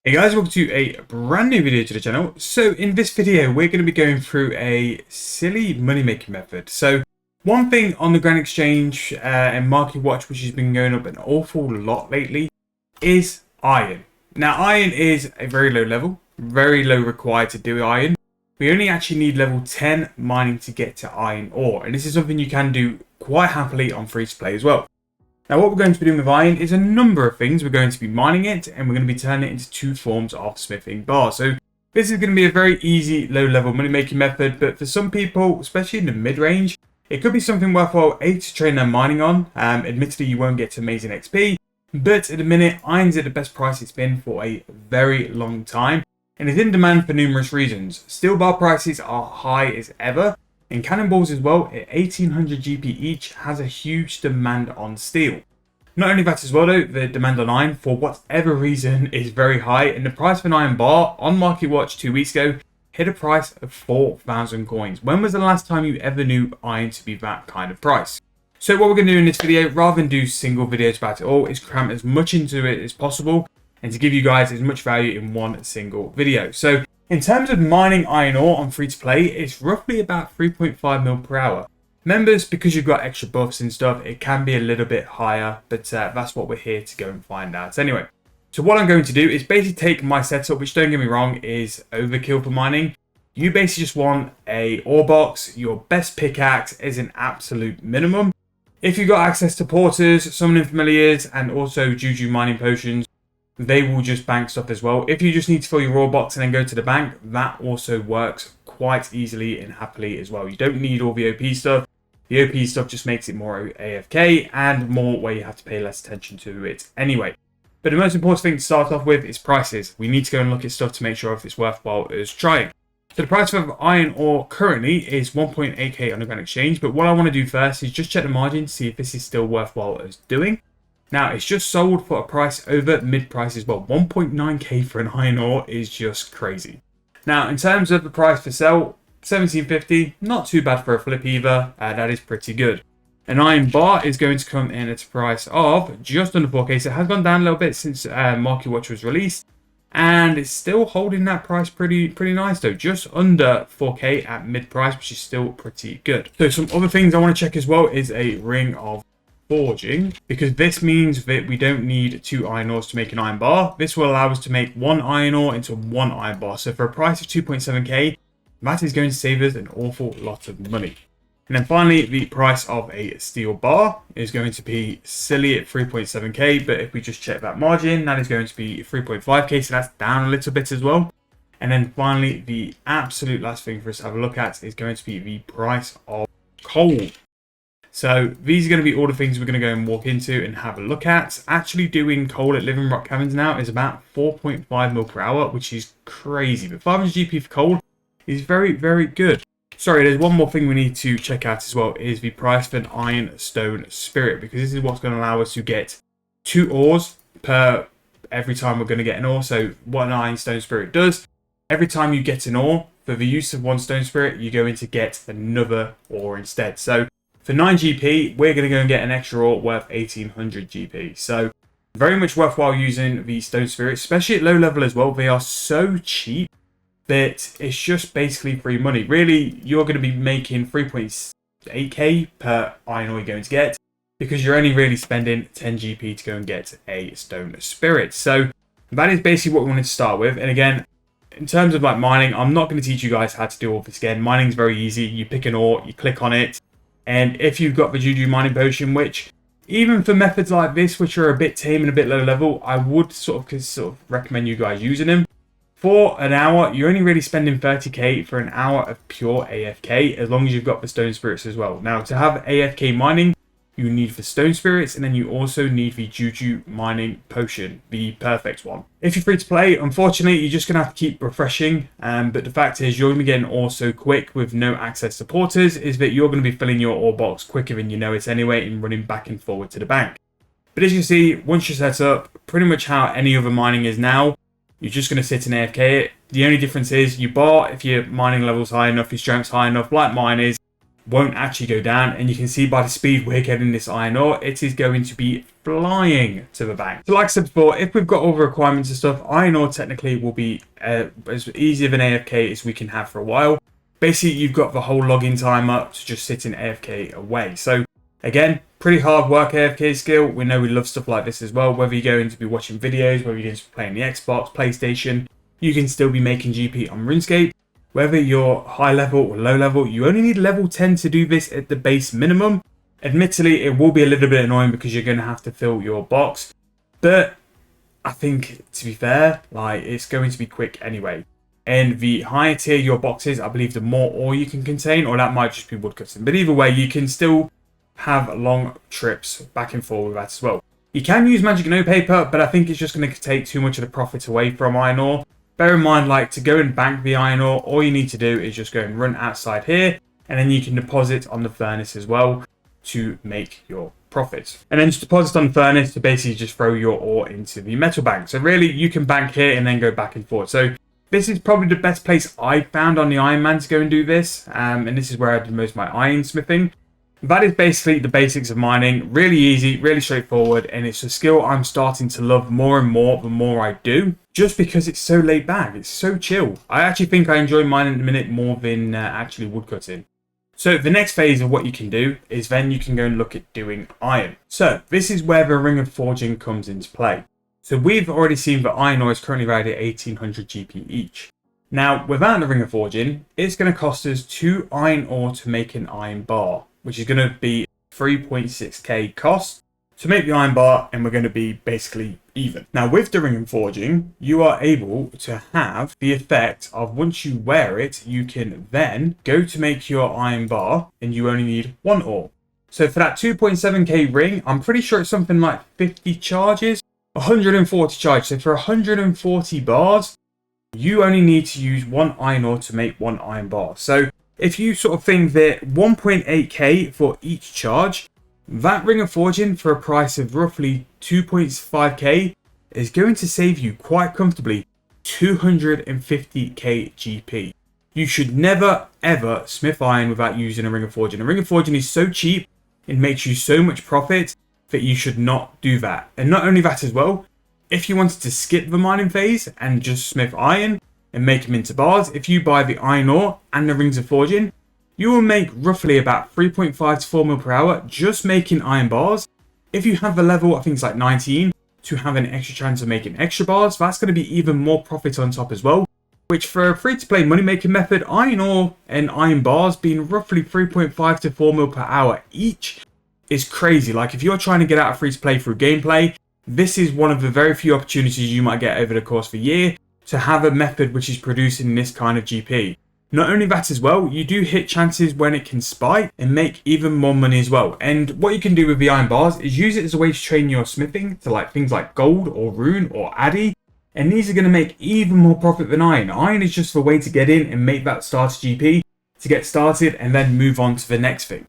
Hey guys, welcome to a brand new video to the channel. So in this video, we're going to be going through a silly money making method. So one thing on the Grand Exchange and marketwatch, which has been going up an awful lot lately, is iron. Now iron is a very low level, very low required to do iron. We only actually need level 10 mining to get to iron ore, and this is something you can do quite happily on free to play as well. Now what we're going to be doing with iron is a number of things. We're going to be mining it and we're going to be turning it into two forms of smithing bars. So this is going to be a very easy low level money making method, but for some people, especially in the mid range, it could be something worthwhile to train their mining on. Admittedly you won't get to amazing XP, but at the minute iron's at the best price it's been for a very long time and is in demand for numerous reasons. Steel bar prices are high as ever, and cannonballs as well at 1800 GP each has a huge demand on steel. Not only that as well though, the demand on iron for whatever reason is very high, and the price of an iron bar on MarketWatch 2 weeks ago hit a price of 4,000 coins. When was the last time you ever knew iron to be that kind of price? So what we're going to do in this video, rather than do single videos about it all, is cram as much into it as possible and to give you guys as much value in one single video. So in terms of mining iron ore on free to play, it's roughly about 3.5 mil per hour. Members, because you've got extra buffs and stuff, it can be a little bit higher, but that's what we're here to go and find out anyway. So what I'm going to do is basically take my setup, which don't get me wrong is overkill for mining. You basically just want a ore box, your best pickaxe is an absolute minimum. If you've got access to porters, summoning familiars, and also juju mining potions, they will just bank stuff as well. If you just need to fill your raw box and then go to the bank, that also works quite easily and happily as well. You don't need all the OP stuff. The OP stuff just makes it more AFK and more where you have to pay less attention to it anyway. But the most important thing to start off with is prices. We need to go and look at stuff to make sure if it's worthwhile as trying. So the price of iron ore currently is 1.8k on the Grand Exchange, but what I want to do first is just check the margin to see if this is still worthwhile as doing. Now, it's just sold for a price over mid-price as well. 1.9k for an iron ore is just crazy. Now, in terms of the price for sell, 1750, not too bad for a flip either. That is pretty good. An iron bar is going to come in at a price of just under 4k. So it has gone down a little bit since MarketWatch was released. And it's still holding that price pretty nice though. Just under 4k at mid-price, which is still pretty good. So some other things I want to check as well is a ring of forging, because this means that we don't need 2 iron ores to make an iron bar. This will allow us to make 1 iron ore into 1 iron bar. So for a price of 2.7k, that is going to save us an awful lot of money. And then finally, the price of a steel bar is going to be silly at 3.7k, but if we just check that margin, that is going to be 3.5k, so that's down a little bit as well. And then finally, the absolute last thing for us to have a look at is going to be the price of coal. So these are going to be all the things we're going to go and walk into and have a look at. Actually doing coal at Living Rock Caverns now is about 4.5 mil per hour, which is crazy. But 500 GP for coal is very good. Sorry, there's one more thing we need to check out as well, is the price for an ironstone spirit, because this is what's going to allow us to get 2 ores per every time we're going to get an ore. So what an ironstone spirit does, every time you get an ore, for the use of 1 stone spirit, you're going to get another ore instead. So for 9 GP, we're going to go and get an extra ore worth 1800 GP. So very much worthwhile using the stone spirits, especially at low level as well. They are so cheap that it's just basically free money. Really, you're going to be making 3.8k per iron ore you're going to get, because you're only really spending 10 GP to go and get a stone spirit. So that is basically what we wanted to start with. And again, in terms of like mining, I'm not going to teach you guys how to do all this again. Mining is very easy. You pick an ore, you click on it, and if you've got the Juju mining potion, which even for methods like this, which are a bit tame and a bit low level, I would sort of recommend you guys using them. For an hour, you're only really spending 30k for an hour of pure AFK, as long as you've got the stone spirits as well. Now, to have AFK mining, you need the stone spirits, and then you also need the Juju mining potion, the perfect one. If you're free to play, unfortunately, you're just going to have to keep refreshing. But the fact is, you're going to be getting ore so quick with no access to porters, is that you're going to be filling your ore box quicker than you know it anyway, and running back and forward to the bank. But as you can see, once you're set up, pretty much how any other mining is now, you're just going to sit and AFK it. The only difference is you bar if your mining level's high enough, your strength's high enough, like mine is. won't actually go down. And you can see by the speed we're getting this iron ore, it is going to be flying to the bank. So like I said before, if we've got all the requirements and stuff, iron ore technically will be as easy of an AFK as we can have for a while. Basically, you've got the whole login time up to just sitting AFK away. So again, pretty hard work AFK skill. We know we love stuff like this as well. Whether you're going to be watching videos, whether you're going to be playing the Xbox, PlayStation, you can still be making GP on Runescape. Whether you're high level or low level, you only need level 10 to do this at the base minimum. Admittedly, it will be a little bit annoying because you're going to have to fill your box. But I think, to be fair, like, it's going to be quick anyway. And the higher tier your box is, I believe the more ore you can contain, or that might just be woodcutting. But either way, you can still have long trips back and forth with that as well. You can use magic no paper, but I think it's just going to take too much of the profit away from iron ore. Bear in mind, like, to go and bank the iron ore, all you need to do is just go and run outside here, and then you can deposit on the furnace as well to make your profits. And then just deposit on the furnace to basically just throw your ore into the metal bank. So really, you can bank here and then go back and forth. So this is probably the best place I found on the Iron Man to go and do this. And this is where I did most of my iron smithing. That is basically the basics of mining. Really easy, really straightforward, and it's a skill I'm starting to love more and more the more I do, just because it's so laid back, it's so chill. I actually think I enjoy mining at the minute more than actually woodcutting. So the next phase of what you can do is then you can go and look at doing iron. So this is where the ring of forging comes into play. So we've already seen that iron ore is currently valued at 1800 GP each. Now, without the ring of forging, it's going to cost us 2 iron ore to make an iron bar, which is going to be 3.6k cost to make the iron bar, and we're going to be basically even. Now, with the ring of forging, you are able to have the effect of once you wear it, you can then go to make your iron bar, and you only need 1 ore. So for that 2.7k ring, I'm pretty sure it's something like 50 charges, 140 charges. So for 140 bars, you only need to use 1 iron ore to make 1 iron bar. So if you sort of think that 1.8k for each charge, that ring of forging for a price of roughly 2.5k is going to save you quite comfortably 250k GP. You should never ever smith iron without using a ring of forging. A ring of forging is so cheap, it makes you so much profit that you should not do that. And not only that as well, if you wanted to skip the mining phase and just smith iron and make them into bars, if you buy the iron ore and the rings of forging, you will make roughly about 3.5 to 4 mil per hour just making iron bars. If you have the level, I think it's like 19, to have an extra chance of making extra bars, that's going to be even more profit on top as well. Which for a free-to-play money-making method, iron ore and iron bars being roughly 3.5 to 4 mil per hour each is crazy. Like, if you're trying to get out of free-to-play through gameplay, this is one of the very few opportunities you might get over the course of a year to have a method which is producing this kind of GP. Not only that as well, you do hit chances when it can spike and make even more money as well. And what you can do with the iron bars is use it as a way to train your smithing to like things like gold or rune or addy. And these are going to make even more profit than iron. Iron is just the way to get in and make that starter GP to get started and then move on to the next thing.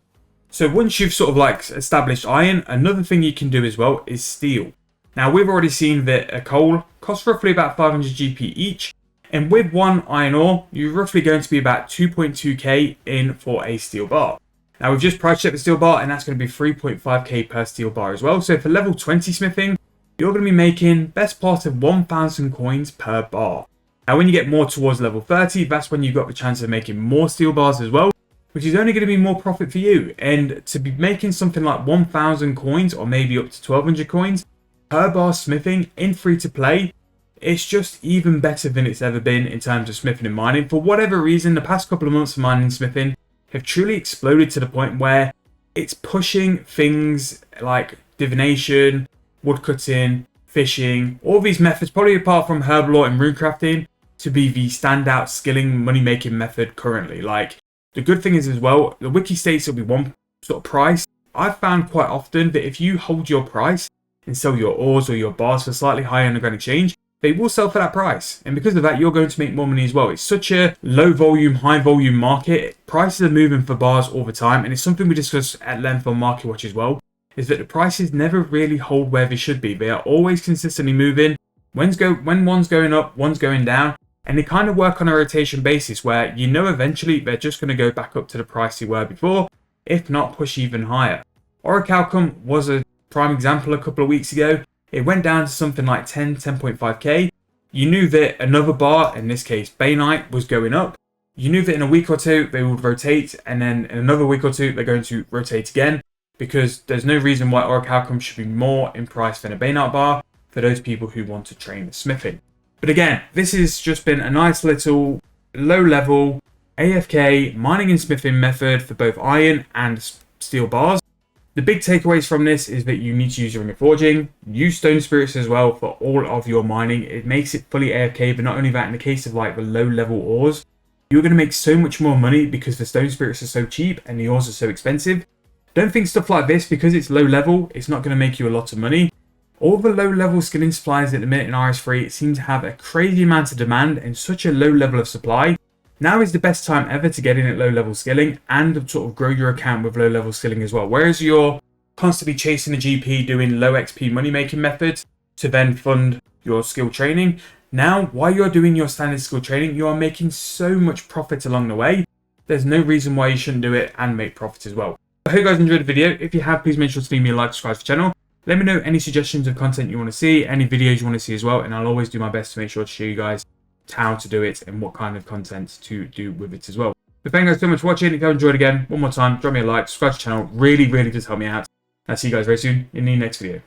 So once you've sort of like established iron, another thing you can do as well is steel. Now we've already seen that a coal costs roughly about 500 GP each. And with 1 iron ore, you're roughly going to be about 2.2k in for a steel bar. Now we've just price checked the steel bar and that's going to be 3.5k per steel bar as well. So for level 20 smithing, you're going to be making best part of 1,000 coins per bar. Now when you get more towards level 30, that's when you've got the chance of making more steel bars as well, which is only going to be more profit for you. And to be making something like 1,000 coins or maybe up to 1,200 coins per bar smithing in free to play, it's just even better than it's ever been in terms of smithing and mining. For whatever reason, the past couple of months of mining and smithing have truly exploded to the point where it's pushing things like divination, woodcutting, fishing, all these methods, probably apart from herbalore and runecrafting, to be the standout skilling money-making method currently. Like, the good thing is as well, the wiki states it'll be one sort of price. I've found quite often that if you hold your price and sell your ores or your bars for slightly higher on the grand exchange, they will sell for that price. And because of that, you're going to make more money as well. It's such a low volume, high volume market. Prices are moving for bars all the time. And it's something we discuss at length on MarketWatch as well, is that the prices never really hold where they should be. They are always consistently moving. When one's going up, one's going down. And they kind of work on a rotation basis where you know eventually they're just going to go back up to the price they were before, if not push even higher. Orichalcum was a prime example a couple of weeks ago. It went down to something like 10.5k. You knew that another bar, in this case Bainite, was going up. You knew that in a week or two they would rotate, and then in another week or two they're going to rotate again, because there's no reason why Orichalcum should be more in price than a Bainite bar for those people who want to train smithing. But again, this has just been a nice little low-level AFK mining and smithing method for both iron and steel bars. The big takeaways from this is that you need to use your ring of forging, use stone spirits as well for all of your mining. It makes it fully AFK, but not only that, in the case of like the low-level ores, you're going to make so much more money because the stone spirits are so cheap and the ores are so expensive. Don't think stuff like this, because it's low level, it's not going to make you a lot of money. All the low-level skilling supplies at the minute in RS3 seem to have a crazy amount of demand and such a low level of supply. Now is the best time ever to get in at low-level skilling and sort of grow your account with low-level skilling as well. Whereas you're constantly chasing a GP doing low XP money-making methods to then fund your skill training, now while you're doing your standard skill training, you are making so much profit along the way. There's no reason why you shouldn't do it and make profit as well. I hope you guys enjoyed the video. If you have, please make sure to leave me a like, subscribe to the channel. Let me know any suggestions of content you want to see, any videos you want to see as well, and I'll always do my best to make sure to show you guys how to do it and what kind of content to do with it as well. But thank you guys so much for watching. If you enjoyed again, one more time, drop me a like, subscribe to the channel. Really, really does help me out. I'll see you guys very soon in the next video.